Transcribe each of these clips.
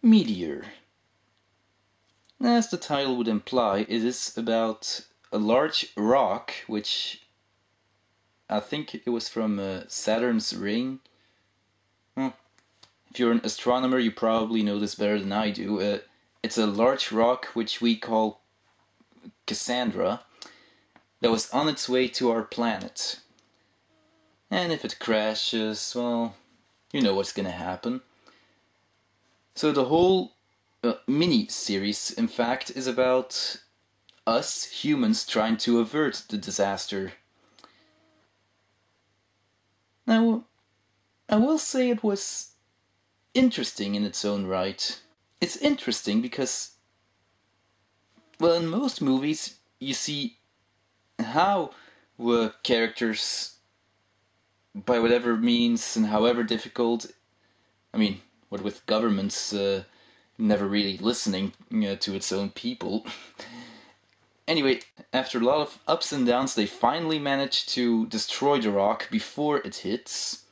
Meteor. As the title would imply, it is about a large rock, which I think it was from Saturn's ring. If you're an astronomer, you probably know this better than I do. It's a large rock which we call Cassandra, that was on its way to our planet. And if it crashes, well, you know what's gonna happen. So the whole mini-series, in fact, is about us humans trying to avert the disaster. Now, I will say it was interesting in its own right. It's interesting because, well, in most movies you see how characters, by whatever means and however difficult, I mean, what with governments never really listening to its own people. Anyway, after a lot of ups and downs, they finally manage to destroy the rock before it hits.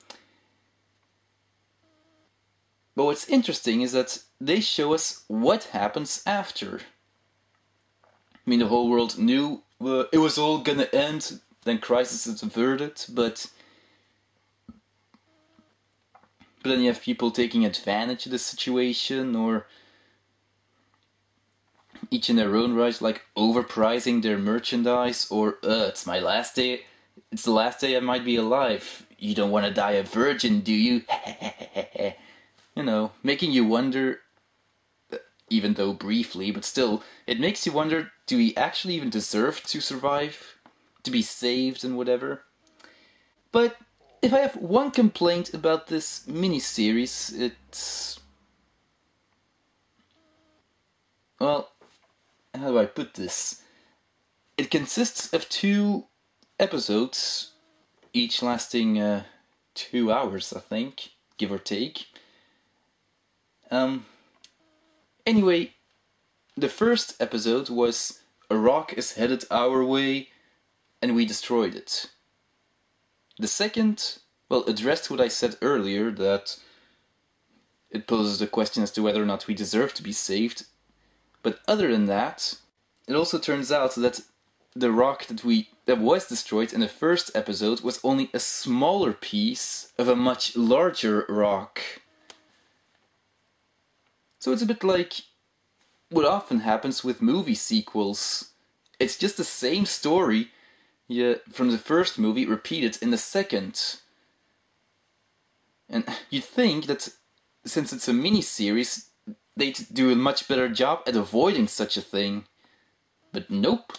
But what's interesting is that they show us what happens after. I mean, the whole world knew it was all gonna end, then crisis is averted, but then you have people taking advantage of the situation, or each in their own right, like overpricing their merchandise, or it's my last day, it's the last day I might be alive. You don't want to die a virgin, do you? You know, making you wonder, even though briefly, but still, it makes you wonder, do we actually even deserve to survive? To be saved and whatever? But if I have one complaint about this mini-series, it's... well, how do I put this? It consists of 2 episodes, each lasting 2 hours, I think, give or take. Anyway, the first episode was a rock is headed our way and we destroyed it. The second, well, addressed what I said earlier, that it poses the question as to whether or not we deserve to be saved. But other than that, it also turns out that the rock that was destroyed in the first episode was only a smaller piece of a much larger rock. So it's a bit like what often happens with movie sequels. It's just the same story from the first movie repeated in the second. And you'd think that since it's a mini-series, they'd do a much better job at avoiding such a thing. But nope.